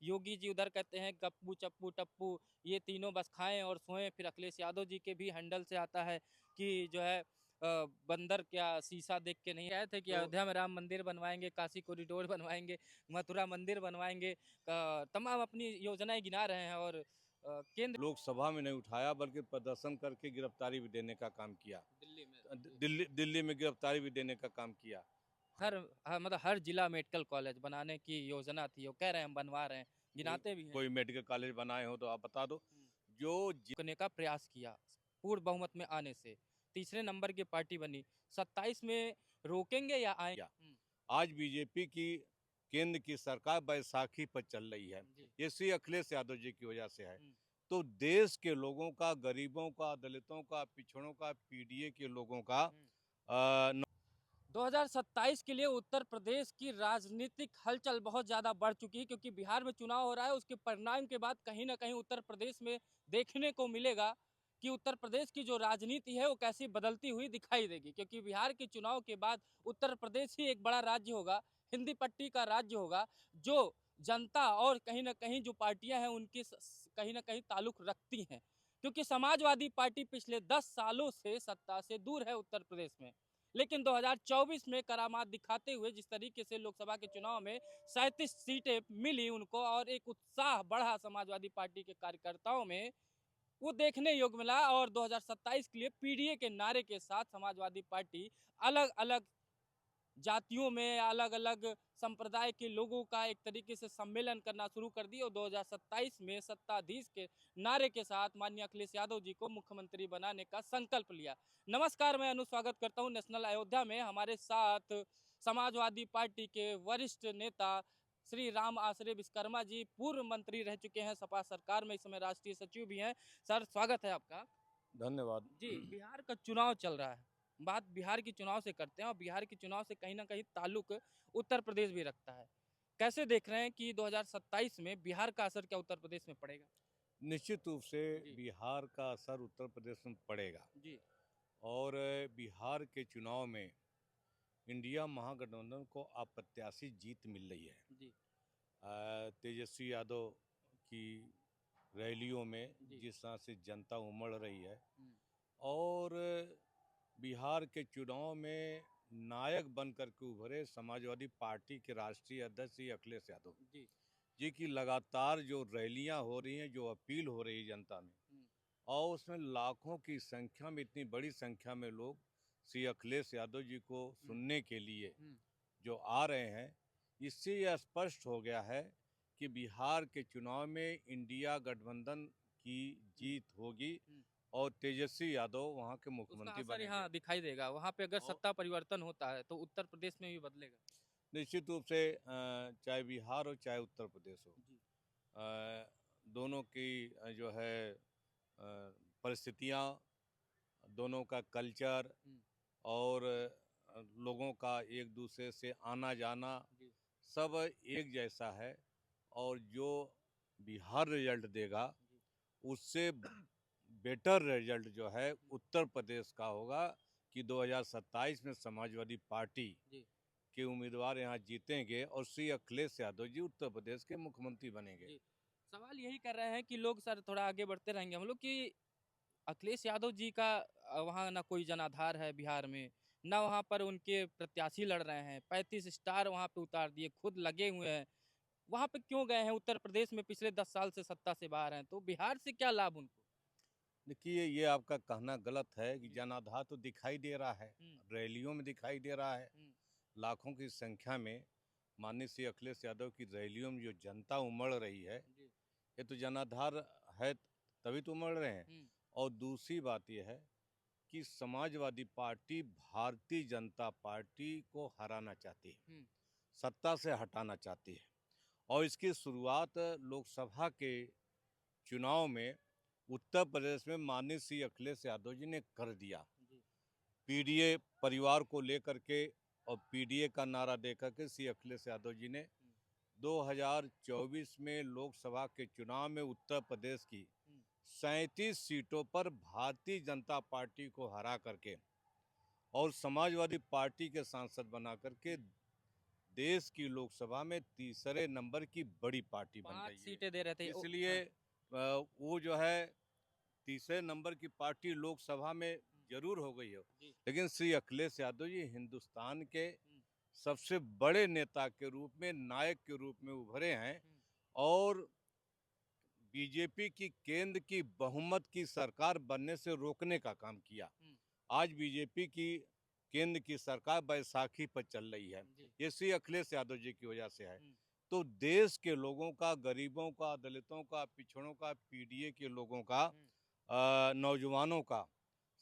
योगी जी उधर कहते हैं गप्पू चप्पू टप्पू, ये तीनों बस खाएं और सोएं। फिर अखिलेश यादव जी के भी हैंडल से आता है कि जो है बंदर क्या शीशा देख के नहीं आए थे कि तो अयोध्या में राम मंदिर बनवाएंगे, काशी कॉरिडोर बनवाएंगे, मथुरा मंदिर बनवाएंगे। तमाम अपनी योजनाएं गिना रहे हैं और केंद्र लोकसभा में नहीं उठाया बल्कि प्रदर्शन करके गिरफ्तारी भी देने का काम किया। दिल्ली में दिल्ली में गिरफ्तारी भी देने का काम किया। मतलब हर जिला मेडिकल कॉलेज बनाने की योजना थी, वो कह रहे हैं हम बनवा रहे हैं, कोई गिनाते भी हैं। कोई मेडिकल कॉलेज बनाए हो तो आप बता दो। जो करने का प्रयास किया पूर्ण बहुमत में आने से, तीसरे नंबर की पार्टी बनी। 27 में रोकेंगे या आए? किया आज बीजेपी की केंद्र की सरकार बैसाखी पर चल रही है। जी। ये श्री अखिलेश यादव जी की वजह से है। हम्म। तो देश के लोगों का, गरीबों का, दलितों का, पिछड़ों का, पीडीए के लोगों का हम्म। आ, 2027 के लिए उत्तर प्रदेश की राजनीतिक हलचल बहुत ज़्यादा बढ़ चुकी है, क्योंकि बिहार में चुनाव हो रहा है। उसके परिणाम के बाद कहीं ना कहीं उत्तर प्रदेश में देखने को मिलेगा कि उत्तर प्रदेश की जो राजनीति है वो कैसी बदलती हुई दिखाई देगी, क्योंकि बिहार के चुनाव के बाद उत्तर प्रदेश ही एक बड़ा राज्य होगा, हिंदी पट्टी का राज्य होगा, जो जनता और कहीं ना कहीं जो पार्टियां हैं उनकी कहीं ना कहीं ताल्लुक रखती हैं, क्योंकि समाजवादी पार्टी पिछले 10 सालों से सत्ता से दूर है उत्तर प्रदेश में। लेकिन 2024 में करामात दिखाते हुए जिस तरीके से लोकसभा के चुनाव में 37 सीटें मिली उनको और एक उत्साह बढ़ा समाजवादी पार्टी के कार्यकर्ताओं में, वो देखने योग्य मिला। और 2027 के लिए पीडीए के नारे के साथ समाजवादी पार्टी अलग अलग जातियों में, अलग अलग संप्रदाय के लोगों का एक तरीके से सम्मेलन करना शुरू कर दी और 2027 में सत्ताधीश के नारे के साथ माननीय अखिलेश यादव जी को मुख्यमंत्री बनाने का संकल्प लिया। नमस्कार, मैं स्वागत करता हूं नेशनल अयोध्या में। हमारे साथ समाजवादी पार्टी के वरिष्ठ नेता श्री राम आश्रय विश्वकर्मा जी, पूर्व मंत्री रह चुके हैं सपा सरकार में, इस समय राष्ट्रीय सचिव भी हैं। सर, स्वागत है आपका। धन्यवाद। जी, बिहार का चुनाव चल रहा है। बात बिहार के चुनाव से करते हैं और बिहार के चुनाव से कहीं ना कहीं ताल्लुक उत्तर प्रदेश भी रखता है। कैसे देख रहे हैं कि 2027 में बिहार का असर क्या उत्तर प्रदेश में पड़ेगा? निश्चित रूप से जी। बिहार का असर उत्तर प्रदेश में पड़ेगा। जी। और बिहार के चुनाव में इंडिया महागठबंधन को अप्रत्याशित जीत मिल रही है। जी। तेजस्वी यादव की रैलियों में जी। जिस तरह से जनता उमड़ रही है, हम्म। और बिहार के चुनाव में नायक बन कर के उभरे समाजवादी पार्टी के राष्ट्रीय अध्यक्ष श्री अखिलेश यादव जी। जी की लगातार जो रैलियां हो रही हैं, जो अपील हो रही है जनता में, हम्म। और उसमें लाखों की संख्या में, इतनी बड़ी संख्या में लोग श्री अखिलेश यादव जी को हम्म। सुनने के लिए हम्म। जो आ रहे हैं, इससे यह स्पष्ट हो गया है कि बिहार के चुनाव में इंडिया गठबंधन की जीत होगी हम्म। और तेजस्वी यादव वहाँ के उसका मुख्यमंत्री असर बनेंगे। यहाँ दिखाई देगा। वहां पे अगर और सत्ता परिवर्तन होता है तो उत्तर प्रदेश में भी बदलेगा। निश्चित रूप से चाहे बिहार हो चाहे उत्तर प्रदेश हो, जी। दोनों की जो है परिस्थितियाँ, दोनों का कल्चर हम्म। और लोगों का एक दूसरे से आना जाना जी। सब एक जैसा है। और जो बिहार रिजल्ट देगा जी। उससे बेटर रिजल्ट जो है उत्तर प्रदेश का होगा कि 2027 में समाजवादी पार्टी जी। के उम्मीदवार यहाँ जीतेंगे और श्री अखिलेश यादव जी उत्तर प्रदेश के मुख्यमंत्री बनेंगे। जी। सवाल यही कर रहे हैं कि लोग, सर थोड़ा आगे बढ़ते रहेंगे हम लोग, कि अखिलेश यादव जी का वहाँ ना कोई जनाधार है बिहार में, ना वहाँ पर उनके प्रत्याशी लड़ रहे हैं। 35 स्टार वहाँ पे उतार दिए, खुद लगे हुए हैं। वहाँ पे क्यों गए हैं? उत्तर प्रदेश में पिछले 10 साल से सत्ता से बाहर हैं, तो बिहार से क्या लाभ उनको? देखिए, ये आपका कहना गलत है कि जी। जनाधार तो दिखाई दे रहा है, हम्म। रैलियों में दिखाई दे रहा है। हम्म। लाखों की संख्या में माननीय श्री अखिलेश यादव की रैलियों में जो जनता उमड़ रही है, जी। ये तो जनाधार है, तभी तो उमड़ रहे हैं। हम्म। और दूसरी बात यह है कि समाजवादी पार्टी भारतीय जनता पार्टी को हराना चाहती है, हम्म। सत्ता से हटाना चाहती है। और इसकी शुरुआत लोकसभा के चुनाव में उत्तर प्रदेश में माननीय श्री अखिलेश यादव जी ने कर दिया। जी। पीडीए परिवार को लेकर के और पीडीए का नारा देकर के श्री अखिलेश यादव जी ने हम्म। 2024 में लोकसभा के चुनाव में उत्तर प्रदेश की हम्म। 37 सीटों पर भारतीय जनता पार्टी को हरा करके और समाजवादी पार्टी के सांसद बना करके देश की लोकसभा में तीसरे नंबर की बड़ी पार्टी बन 5 रही है। सीटें दे रहे थे। इसलिए वो जो है तीसरे नंबर की पार्टी लोकसभा में जरूर हो गई हो, जी। लेकिन श्री अखिलेश यादव जी हिंदुस्तान के हुँ, सबसे बड़े नेता के रूप में, नायक के रूप में उभरे हैं हुँ, और बीजेपी की केंद्र की बहुमत की सरकार बनने से रोकने का काम किया। हुँ, आज बीजेपी की केंद्र की सरकार बैसाखी पर चल रही है। जी। ये श्री अखिलेश यादव जी की वजह से है। हुँ, तो देश के लोगों का, गरीबों का, दलितों का, पिछड़ों का, पीडीए के लोगों का, हुँ, नौजवानों का,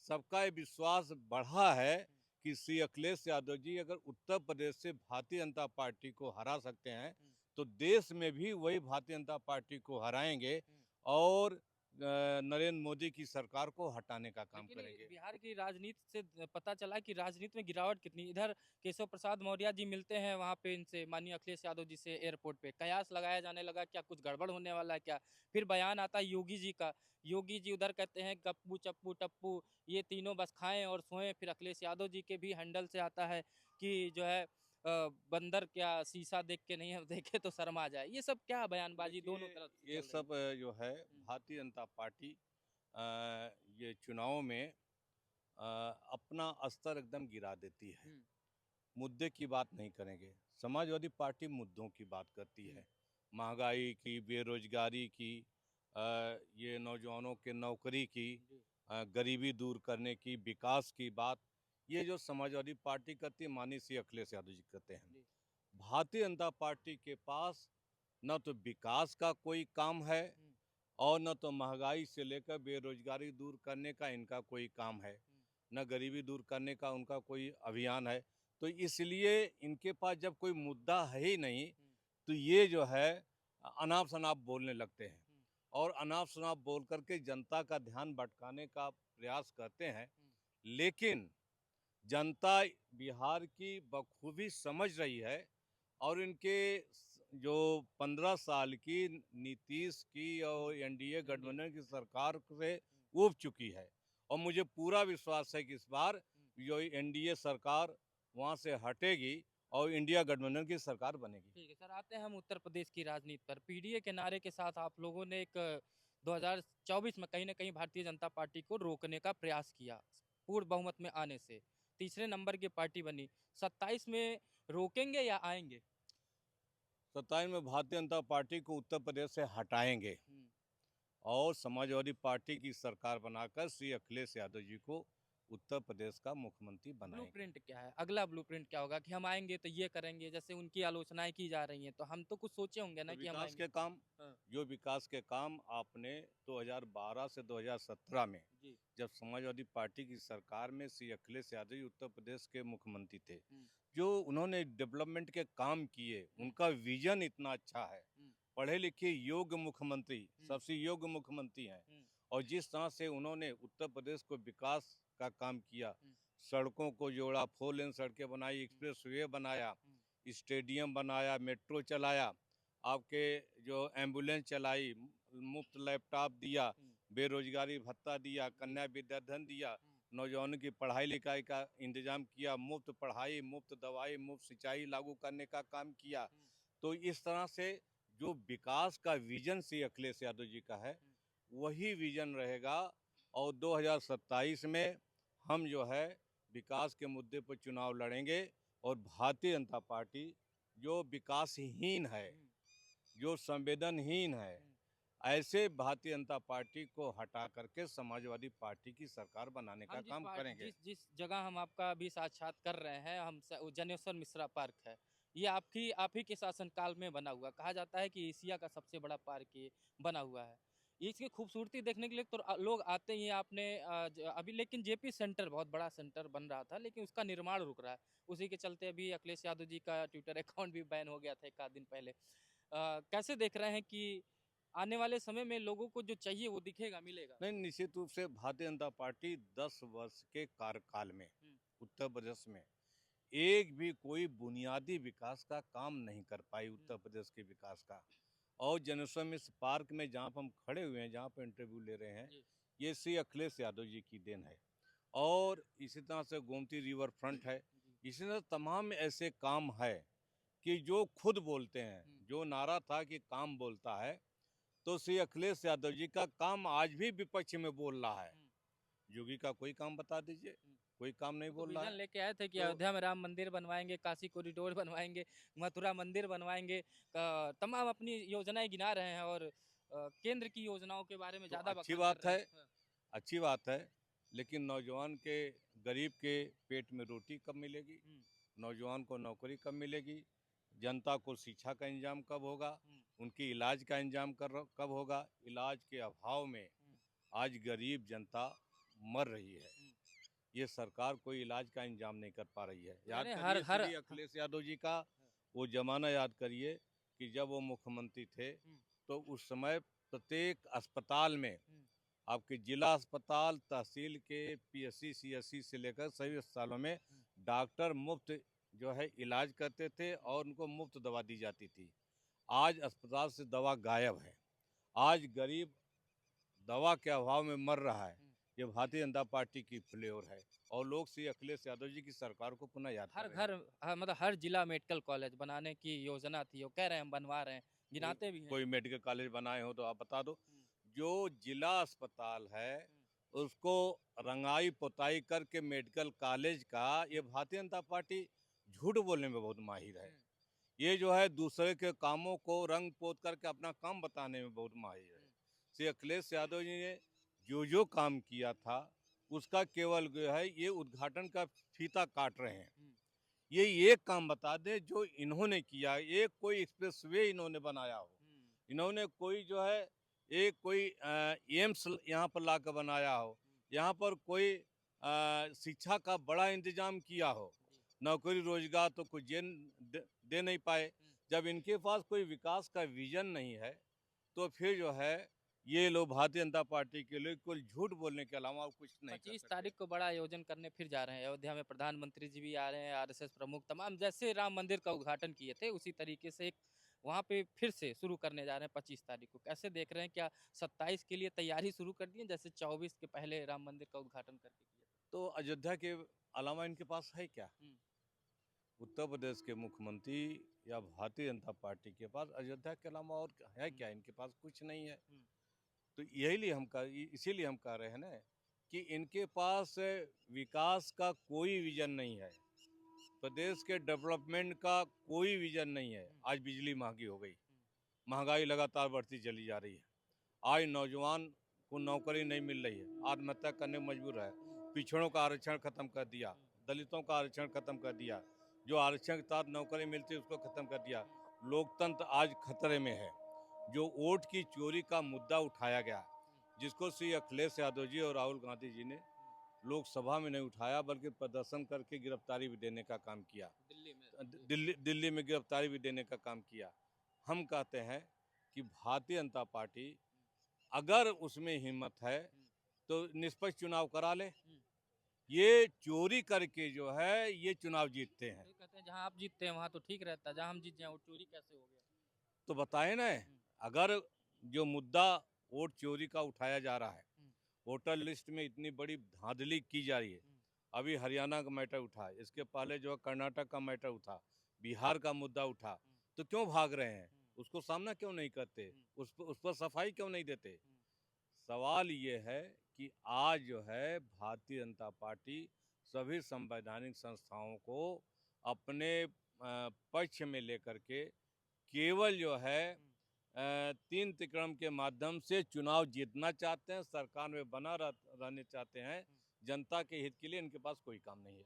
सबका ये विश्वास बढ़ा है हुँ, कि श्री अखिलेश यादव जी अगर उत्तर प्रदेश से भारतीय जनता पार्टी को हरा सकते हैं, हुँ, तो देश में भी वही भारतीय जनता पार्टी को हराएंगे हुँ। और नरेंद्र मोदी की सरकार को हटाने का काम लेकिन करेंगे। बिहार की राजनीति से पता चला कि राजनीति में गिरावट कितनी। इधर केशव प्रसाद मौर्य जी मिलते हैं वहाँ पे इनसे, माननीय अखिलेश यादव जी से एयरपोर्ट पे। कयास लगाया जाने लगा क्या कुछ गड़बड़ होने वाला है क्या? फिर बयान आता है योगी जी का। योगी जी उधर कहते हैं गप्पू, चप्पू, टप्पू ये तीनों बस खाएँ और सोएँ। फिर अखिलेश यादव जी के भी हैंडल से आता है कि जो है बंदर क्या शीशा देख के नहीं देखे तो शर्मा जाए। ये सब क्या बयानबाजी दोनों देखिए, तरफ से ये चल रही है? सब जो है हुँ, भारतीय जनता पार्टी ये चुनाव में अपना स्तर एकदम गिरा देती है। हुँ, मुद्दे की बात नहीं करेंगे। समाजवादी पार्टी मुद्दों की बात करती हुँ, है। महंगाई की, बेरोजगारी की, ये नौजवानों के नौकरी की, जी, गरीबी दूर करने की, विकास की बात, ये जो समाजवादी पार्टी करती है, माननीय श्री अखिलेश यादव जी करते हैं। जी। भारतीय जनता पार्टी के पास न तो विकास का कोई काम है हुँ, और न तो महंगाई से लेकर बेरोजगारी दूर करने का इनका कोई काम है, हुँ, न गरीबी दूर करने का उनका कोई अभियान है। तो इसलिए इनके पास जब कोई मुद्दा है ही नहीं, हुँ, तो ये जो है अनाप-शनाप बोलने लगते हैं हुँ, और अनाप-शनाप बोल कर के जनता का ध्यान भटकाने का प्रयास करते हैं। हुँ, लेकिन जनता बिहार की बखूबी समझ रही है और इनके जो 15 साल की नीतीश की और एनडीए एनडीए। गठबंधन की सरकार से हुँ, ऊब चुकी है और मुझे पूरा विश्वास है कि इस बार हुँ। जो एनडीए सरकार वहाँ से हटेगी और इंडिया गठबंधन की सरकार बनेगी। ठीक है सर, आते हैं हम उत्तर प्रदेश की राजनीति पर। पीडीए के नारे के साथ आप लोगों ने एक 2024 में कहीं न कहीं भारतीय जनता पार्टी को रोकने का प्रयास किया, पूर्ण बहुमत में आने से। तीसरे नंबर की पार्टी बनी। 27 में रोकेंगे या आएँगे? 27 में भारतीय जनता पार्टी को उत्तर प्रदेश से हटाएंगे हुँ। और समाजवादी पार्टी की सरकार बनाकर श्री अखिलेश यादव जी को उत्तर प्रदेश का मुख्यमंत्री बनाएंगे। ब्लूप्रिंट क्या है? अगला ब्लूप्रिंट क्या होगा कि हम आएँगे तो ये करेंगे, जैसे उनकी आलोचनाएँ की जा रही हैं, तो हम तो कुछ सोचे होंगे तो ना कि हम विकास आएँगे? के काम, हाँ, जो विकास के काम आपने 2012 से 2017 में जी। जब समाजवादी पार्टी की सरकार में श्री अखिलेश यादव जी उत्तर प्रदेश के मुख्यमंत्री थे, हुँ, जो उन्होंने डेवलपमेंट के काम किए, हुँ, उनका विजन इतना अच्छा है। हुँ, पढ़े लिखे योग्य मुख्यमंत्री, हुँ, सबसे योग्य मुख्यमंत्री हैं हुँ, और जिस तरह से उन्होंने उत्तर प्रदेश को विकास का काम किया, हुँ, सड़कों को जोड़ा, 4 लेन सड़कें बनाई, हुँ, एक्सप्रेस वे बनाया, हुँ, स्टेडियम बनाया, मेट्रो चलाया, आपके जो एम्बुलेंस चलाई, मुफ्त लैपटॉप दिया, हुँ, बेरोजगारी भत्ता दिया, जी। कन्या विद्याधन दिया, हुँ, नौजवानों की पढ़ाई लिखाई का इंतजाम किया, मुफ्त पढ़ाई, मुफ्त दवाई, मुफ्त सिंचाई लागू करने का काम किया। हुँ, तो इस तरह से जो विकास का विजन श्री अखिलेश यादव जी का है, हुँ। वही विजन रहेगा और 2027 में हम जो है विकास के मुद्दे पर चुनाव लड़ेंगे और भारतीय जनता पार्टी जो विकासहीन है, हुँ, जो संवेदनहीन है, हुँ। ऐसे भारतीय जनता पार्टी को हटा करके समाजवादी पार्टी की सरकार बनाने का हम काम करेंगे। जिस जिस जगह हम आपका अभी साक्षात कर रहे हैं, हम वो जनेश्वर मिश्रा पार्क है। ये आप ही के शासनकाल में बना हुआ। कहा जाता है कि एशिया का सबसे बड़ा पार्क ये बना हुआ है। इसकी खूबसूरती देखने के लिए तो लोग आते ही हैं। आपने अभी लेकिन जेपी सेंटर बहुत बड़ा सेंटर बन रहा था, लेकिन उसका निर्माण रुक रहा है। उसी के चलते अभी अखिलेश यादव जी का ट्विटर अकाउंट भी बैन हो गया था 1 आध दिन पहले। कैसे देख रहे हैं कि आने वाले समय में लोगों को जो चाहिए वो दिखेगा, मिलेगा? नहीं, निश्चित रूप से भारतीय जनता पार्टी 10 वर्ष के कार्यकाल में हुँ, उत्तर प्रदेश में एक भी कोई बुनियादी विकास का काम नहीं कर पाई, हुँ, उत्तर प्रदेश के विकास का। और जनेश्वर मिश्र पार्क में जहाँ पर हम खड़े हुए हैं, जहाँ पर इंटरव्यू ले रहे हैं, जी, ये श्री अखिलेश यादव जी की देन है। और इसी तरह से गोमती रिवर फ्रंट है, जी, इसी तरह तमाम ऐसे काम है कि जो खुद बोलते हैं, जो नारा था कि काम बोलता है, तो श्री अखिलेश यादव जी का काम आज भी विपक्ष में बोल रहा है। योगी का कोई काम बता दीजिए, कोई काम नहीं तो बोल रहा विजन है। लेके आए थे कि तो अयोध्या में राम मंदिर बनवाएंगे, काशी कॉरिडोर बनवाएंगे, मथुरा मंदिर बनवाएंगे, तमाम अपनी योजनाएं गिना रहे हैं और केंद्र की योजनाओं के बारे में तो ज्यादा अच्छी बखान कर बात रहे है, हैं। अच्छी बात है, लेकिन नौजवान के, गरीब के पेट में रोटी कब मिलेगी? नौजवान को नौकरी कब मिलेगी? जनता को शिक्षा का इंतजाम कब होगा? उनकी इलाज का इंतजाम कब होगा? इलाज के अभाव में आज गरीब जनता मर रही है। ये सरकार कोई इलाज का इंतजाम नहीं कर पा रही है। याद यानी हर करिए हर श्री अखिलेश यादव जी का वो ज़माना याद करिए कि जब वो मुख्यमंत्री थे, तो उस समय प्रत्येक अस्पताल में, आपके जिला अस्पताल, तहसील के पीएससी, सीएससी से लेकर सभी अस्पतालों में डॉक्टर मुफ्त जो है इलाज करते थे और उनको मुफ्त दवा दी जाती थी। आज अस्पताल से दवा गायब है। आज गरीब दवा के अभाव में मर रहा है। ये भारतीय जनता पार्टी की फ्लेवर है और लोग श्री अखिलेश यादव जी की सरकार को पुनः याद कर हर रहे हैं। घर मतलब हर जिला मेडिकल कॉलेज बनाने की योजना थी, वो कह रहे हैं हम बनवा रहे हैं, कोई गिनाते भी हैं। कोई मेडिकल कॉलेज बनाए हो तो आप बता दो। जो जिला अस्पताल है उसको रंगाई पुताई करके मेडिकल कॉलेज का, ये भारतीय जनता पार्टी झूठ बोलने में बहुत माहिर है। ये जो है दूसरे के कामों को रंग पोत करके अपना काम बताने में बहुत माहिर है। श्री अखिलेश यादव जी ने जो काम किया था उसका केवल जो है ये उद्घाटन का फीता काट रहे हैं। ये एक काम बता दें जो इन्होंने किया, एक कोई एक्सप्रेसवे इन्होंने बनाया हो, इन्होंने कोई जो है एक कोई एम्स यहाँ पर ला कर बनाया हो, यहाँ पर कोई शिक्षा का बड़ा इंतजाम किया हो, नौकरी रोजगार तो कुछ दे नहीं पाए। जब इनके पास कोई विकास का विजन नहीं है, तो फिर जो है ये लोग भारतीय जनता पार्टी के लिए कुल झूठ बोलने के अलावा और कुछ नहीं कर 25 सकते। तारीख को बड़ा आयोजन करने फिर जा रहे हैं अयोध्या में, प्रधानमंत्री जी भी आ रहे हैं, आरएसएस प्रमुख तमाम, जैसे राम मंदिर का उद्घाटन किए थे उसी तरीके से एक वहाँ पे फिर से शुरू करने जा रहे हैं 25 तारीख को। कैसे देख रहे हैं, क्या 27 के लिए तैयारी शुरू कर दी है जैसे 24 के पहले राम मंदिर का उद्घाटन करके किया था? तो अयोध्या के अलावा इनके पास है क्या? हम्म, उत्तर प्रदेश के मुख्यमंत्री या भारतीय जनता पार्टी के पास अयोध्या के अलावा और है क्या? इनके पास कुछ नहीं है। हम्म, तो इसीलिए हम कह रहे हैं ना कि इनके पास विकास का कोई विजन नहीं है, प्रदेश के डेवलपमेंट का कोई विजन नहीं है। आज बिजली महंगी हो गई, महंगाई लगातार बढ़ती चली जा रही है। आज नौजवान को नौकरी नहीं मिल रही है, आत्महत्या करने में मजबूर है। पिछड़ों का आरक्षण खत्म कर दिया, दलितों का आरक्षण खत्म कर दिया, जो आरक्षण के तहत नौकरी मिलती है उसको खत्म कर दिया। लोकतंत्र आज खतरे में है। जो वोट की चोरी का मुद्दा उठाया गया, जिसको श्री अखिलेश यादव जी और राहुल गांधी जी ने लोकसभा में नहीं उठाया बल्कि प्रदर्शन करके गिरफ्तारी भी देने का काम किया, दिल्ली में दिल्ली में गिरफ्तारी भी देने का काम किया। हम कहते हैं कि भारतीय जनता पार्टी अगर उसमें हिम्मत है तो निष्पक्ष चुनाव करा ले। ये चोरी करके जो है ये चुनाव जीतते हैं। तो कहते हैं जहाँ आप जीतते हैं वहाँ तो ठीक रहता है, जहाँ हम जीत जाए वो चोरी कैसे हो गया? तो बताए ना, अगर जो मुद्दा वोट चोरी का उठाया जा रहा है, वोटर लिस्ट में इतनी बड़ी धांधली की जा रही है। अभी हरियाणा का मैटर उठा, इसके पहले जो कर्नाटक का मैटर उठा, बिहार का मुद्दा उठा, तो क्यों भाग रहे हैं? उसको सामना क्यों नहीं करते? उस पर सफाई क्यों नहीं देते? सवाल ये है कि आज जो है भारतीय जनता पार्टी सभी संवैधानिक संस्थाओं को अपने पक्ष में लेकर के केवल जो है 3 तिक्रम के माध्यम से चुनाव जीतना चाहते हैं, सरकार में बना रहने चाहते हैं। जनता के हित के लिए इनके पास कोई काम नहीं है।